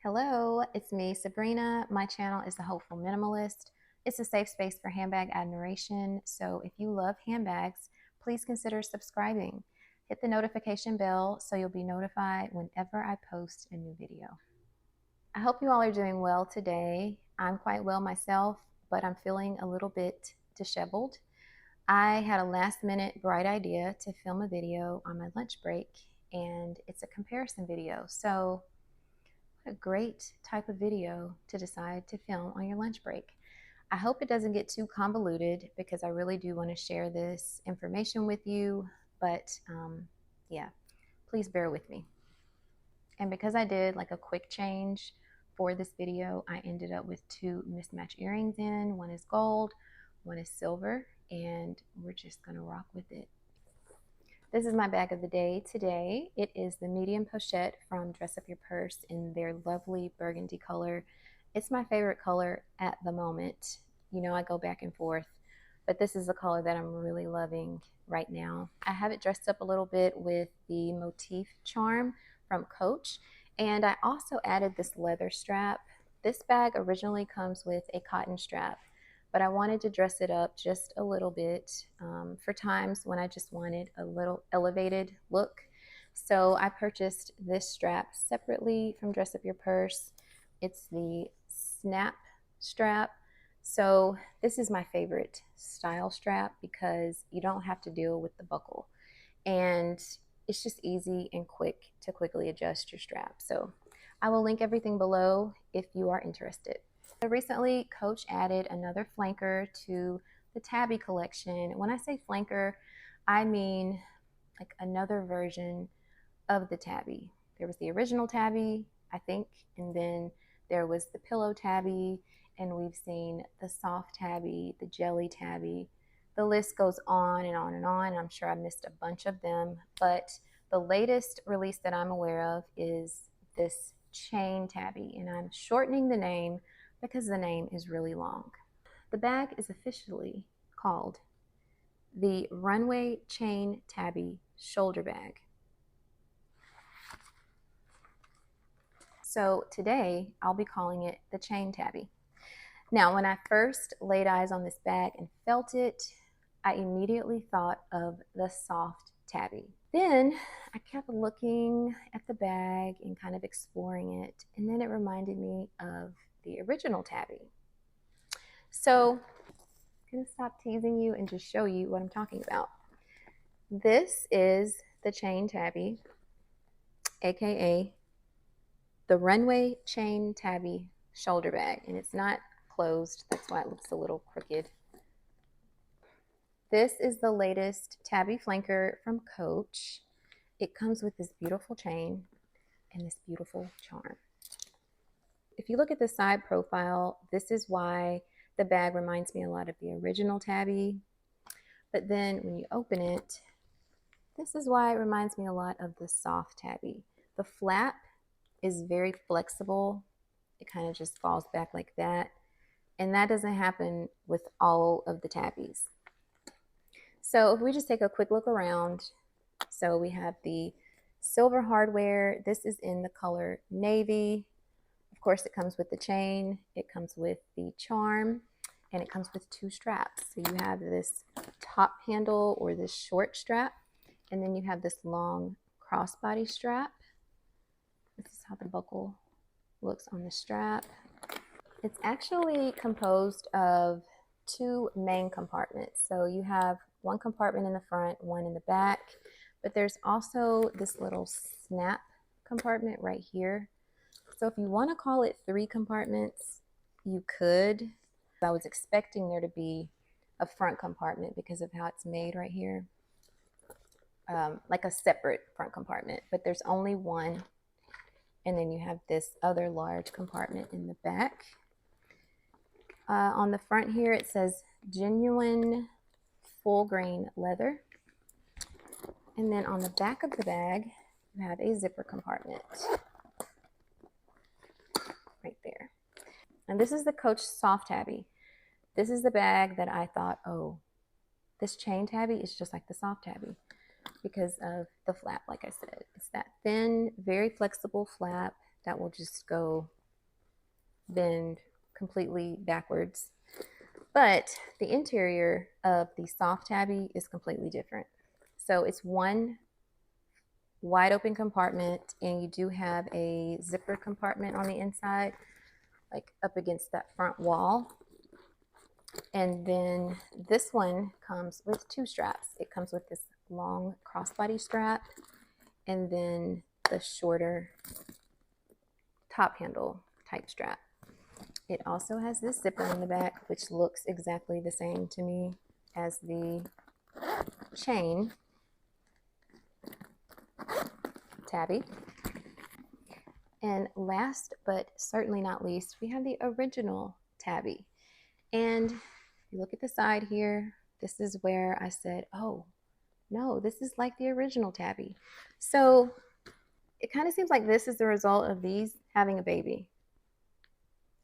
Hello, it's me, Sabrina. My channel is The Hopeful Minimalist. It's a safe space for handbag admiration. So if you love handbags, please consider subscribing. Hit the notification bell so you'll be notified whenever I post a new video. I hope you all are doing well today. I'm quite well myself, but I'm feeling a little bit disheveled. I had a last minute bright idea to film a video on my lunch break, and it's a comparison video. So a great type of video to decide to film on your lunch break. I hope it doesn't get too convoluted because I really do want to share this information with you, but yeah, please bear with me. And because I did like a quick change for this video, I ended up with two mismatched earrings in. One is gold, one is silver, and we're just gonna rock with it. This is my bag of the day today. It is the medium pochette from Dress Up Your Purse in their lovely burgundy color. It's my favorite color at the moment. You know, I go back and forth, but this is the color that I'm really loving right now. I have it dressed up a little bit with the motif charm from Coach, and I also added this leather strap. This bag originally comes with a cotton strap, but I wanted to dress it up just a little bit for times when I just wanted a little elevated look. So I purchased this strap separately from Dress Up Your Purse. It's the snap strap. So this is my favorite style strap because you don't have to deal with the buckle. And it's just easy and quick to quickly adjust your strap. So I will link everything below if you are interested. So recently, Coach added another flanker to the Tabby collection. When I say flanker, I mean like another version of the Tabby. There was the original Tabby, I think, and then there was the pillow Tabby, and we've seen the soft Tabby, the jelly Tabby. The list goes on and on and on. I'm sure I missed a bunch of them, but the latest release that I'm aware of is this chain Tabby, and I'm shortening the name because the name is really long. The bag is officially called the Runway Chain Tabby shoulder bag. So today I'll be calling it the Chain Tabby. Now, when I first laid eyes on this bag and felt it, I immediately thought of the Soft Tabby. Then I kept looking at the bag and kind of exploring it, and then it reminded me of the original Tabby. So I'm going to stop teasing you and just show you what I'm talking about. This is the Chain Tabby, aka the Runway Chain Tabby shoulder bag, and it's not closed. That's why it looks a little crooked. This is the latest Tabby flanker from Coach. It comes with this beautiful chain and this beautiful charm. If you look at the side profile, this is why the bag reminds me a lot of the original Tabby. But then when you open it, this is why it reminds me a lot of the Soft Tabby. The flap is very flexible. It kind of just falls back like that. And that doesn't happen with all of the Tabbies. So if we just take a quick look around, so we have the silver hardware. This is in the color navy. Of course, it comes with the chain, it comes with the charm, and it comes with two straps. So you have this top handle or this short strap, and then you have this long crossbody strap. This is how the buckle looks on the strap. It's actually composed of two main compartments. So you have one compartment in the front, one in the back, but there's also this little snap compartment right here. So if you want to call it 3 compartments, you could. I was expecting there to be a front compartment because of how it's made right here, like a separate front compartment, but there's only one. And then you have this other large compartment in the back. On the front here, it says genuine full grain leather. And then on the back of the bag, you have a zipper compartment right there. And this is the Coach Soft Tabby. This is the bag that I thought, oh, this chain Tabby is just like the Soft Tabby because of the flap, like I said. It's that thin, very flexible flap that will just go bend completely backwards. But the interior of the Soft Tabby is completely different. So it's one wide open compartment, and you do have a zipper compartment on the inside, like up against that front wall. And then this one comes with two straps. It comes with this long crossbody strap and then the shorter top handle type strap. It also has this zipper in the back, which looks exactly the same to me as the chain tabby. And last but certainly not least, we have the original tabby. And if you look at the side here, this is where I said, oh, no, this is like the original tabby. So it kind of seems like this is the result of these having a baby,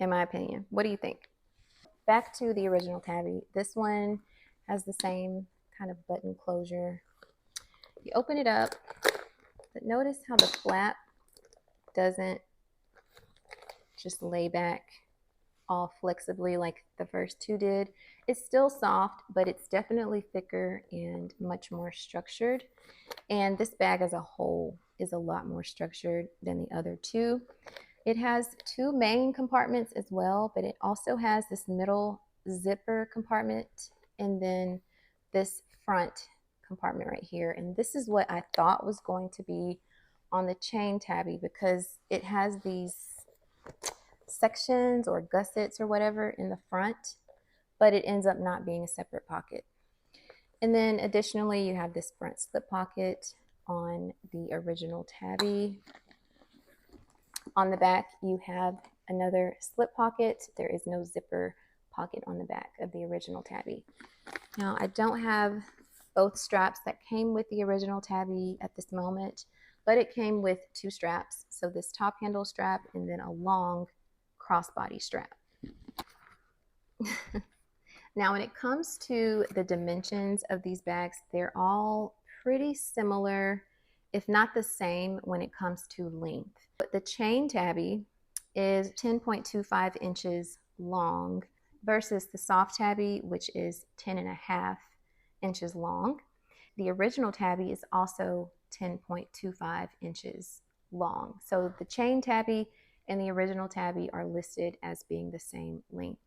in my opinion. What do you think? Back to the original tabby. This one has the same kind of button closure. You open it up, but notice how the flap doesn't just lay back all flexibly like the first two did. It's still soft, but it's definitely thicker and much more structured. And this bag as a whole is a lot more structured than the other two. It has two main compartments as well, but it also has this middle zipper compartment and then this front compartment right here. And this is what I thought was going to be on the chain tabby, because it has these sections or gussets or whatever in the front, but it ends up not being a separate pocket. And then additionally, you have this front slip pocket on the original tabby. On the back, you have another slip pocket. There is no zipper pocket on the back of the original tabby. Now, I don't have both straps that came with the original tabby at this moment, but it came with two straps. So this top handle strap and then a long crossbody strap. Now, when it comes to the dimensions of these bags, they're all pretty similar, if not the same, when it comes to length. But the chain tabby is 10.25 inches long versus the soft tabby, which is 10.5 inches long. The original tabby is also 10.25 inches long. So the chain tabby and the original tabby are listed as being the same length.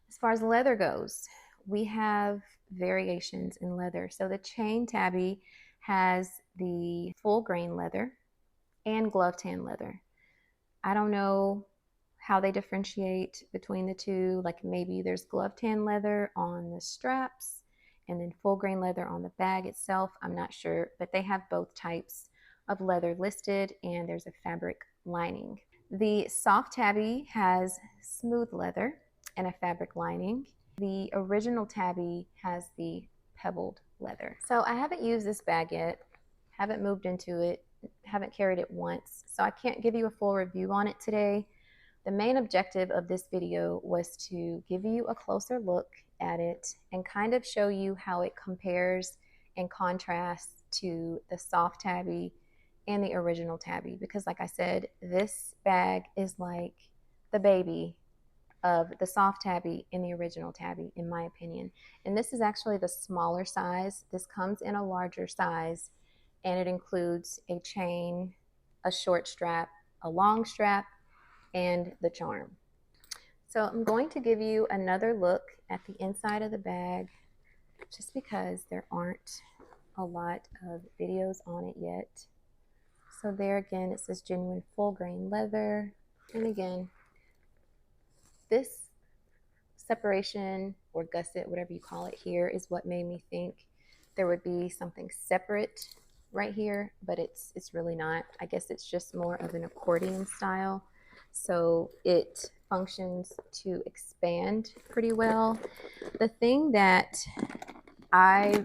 As far as leather goes, we have variations in leather. So the chain tabby has the full grain leather and glove tan leather. I don't know how they differentiate between the two. Like maybe there's glove tan leather on the straps and then full grain leather on the bag itself. I'm not sure, but they have both types of leather listed, and there's a fabric lining. The soft tabby has smooth leather and a fabric lining. The original tabby has the pebbled leather. So I haven't used this bag yet, haven't moved into it, haven't carried it once, so I can't give you a full review on it today. The main objective of this video was to give you a closer look at it and kind of show you how it compares and contrasts to the soft tabby and the original tabby, because like I said, this bag is like the baby of the soft tabby and the original tabby, in my opinion. And this is actually the smaller size. This comes in a larger size, and it includes a chain, a short strap, a long strap, and the charm. So I'm going to give you another look at the inside of the bag, just because there aren't a lot of videos on it yet. So there again, it says genuine full grain leather. And again, this separation or gusset, whatever you call it here, is what made me think there would be something separate right here, but it's really not. I guess it's just more of an accordion style. So it functions to expand pretty well. The thing that I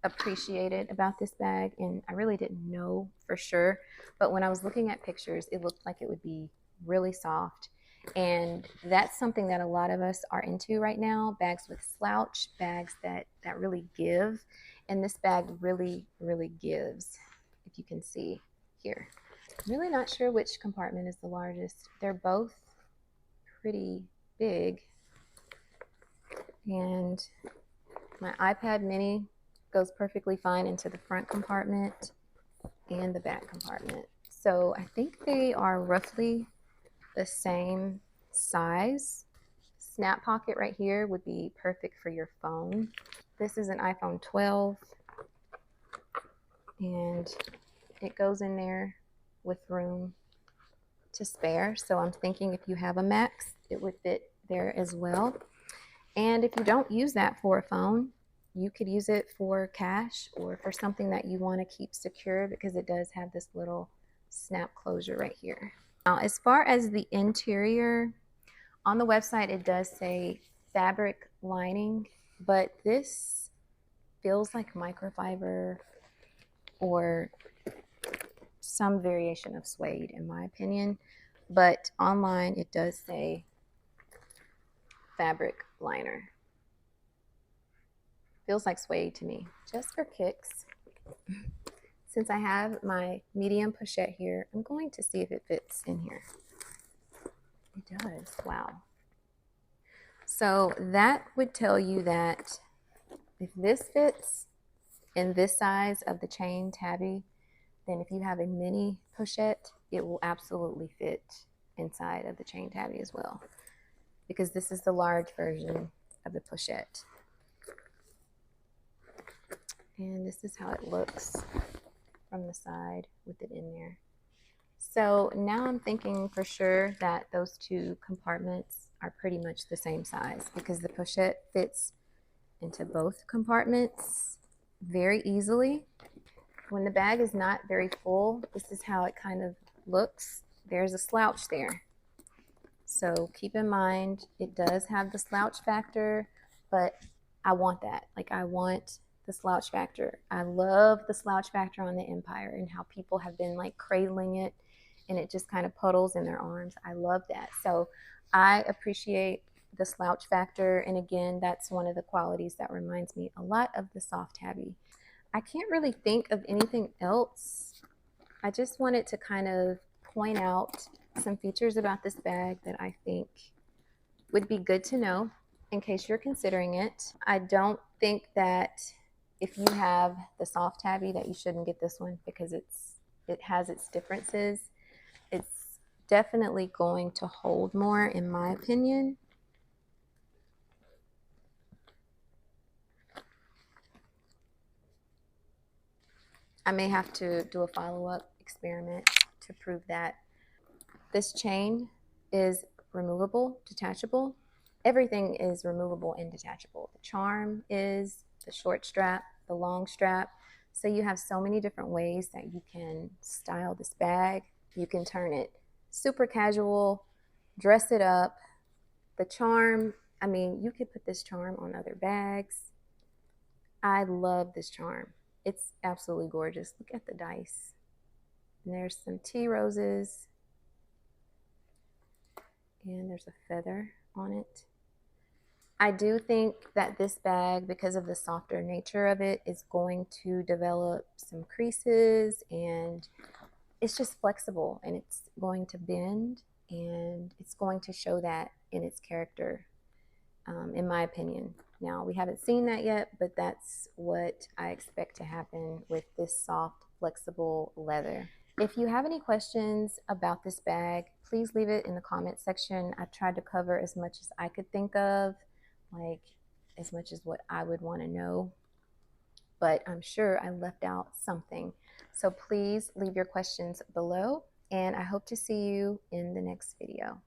appreciated about this bag, and I really didn't know for sure, but when I was looking at pictures, it looked like it would be really soft. And that's something that a lot of us are into right now, bags with slouch, bags that really give. And this bag really, really gives, if you can see here. I'm really not sure which compartment is the largest. They're both pretty big. And my iPad mini goes perfectly fine into the front compartment and the back compartment. So I think they are roughly the same size. Snap pocket right here would be perfect for your phone. This is an iPhone 12 and it goes in there with room to spare. So I'm thinking if you have a Max, it would fit there as well. And if you don't use that for a phone, you could use it for cash or for something that you want to keep secure, because it does have this little snap closure right here. Now, as far as the interior, on the website it does say fabric lining, but this feels like microfiber or some variation of suede in my opinion. But online it does say fabric liner. Feels like suede to me, just for kicks. Since I have my medium pochette here, I'm going to see if it fits in here. It does. Wow. So that would tell you that if this fits in this size of the chain tabby, then if you have a mini pochette, it will absolutely fit inside of the chain tabby as well, because this is the large version of the pochette. And this is how it looks from the side with it in there. So now I'm thinking for sure that those two compartments are pretty much the same size, because the pochette fits into both compartments very easily. When the bag is not very full, this is how it kind of looks. There's a slouch there. So keep in mind, it does have the slouch factor, but I want that. Like, I want the slouch factor. I love the slouch factor on the Empire and how people have been like cradling it and it just kind of puddles in their arms. I love that. So I appreciate the slouch factor. And again, that's one of the qualities that reminds me a lot of the Soft Tabby. I can't really think of anything else. I just wanted to kind of point out some features about this bag that I think would be good to know in case you're considering it. I don't think that if you have the Soft Tabby that you shouldn't get this one, because it has its differences. It's definitely going to hold more in my opinion. I may have to do a follow-up experiment to prove that. This chain is removable, detachable. Everything is removable and detachable. The charm is, the short strap, the long strap. So you have so many different ways that you can style this bag. You can turn it super casual, dress it up. The charm, I mean, you could put this charm on other bags. I love this charm. It's absolutely gorgeous. Look at the dice. And there's some tea roses. And there's a feather on it. I do think that this bag, because of the softer nature of it, is going to develop some creases, and it's just flexible and it's going to bend, and it's going to show that in its character, in my opinion. Now, we haven't seen that yet, but that's what I expect to happen with this soft, flexible leather. If you have any questions about this bag, please leave it in the comment section. I tried to cover as much as I could think of, like as much as what I would want to know, but I'm sure I left out something. So please leave your questions below, and I hope to see you in the next video.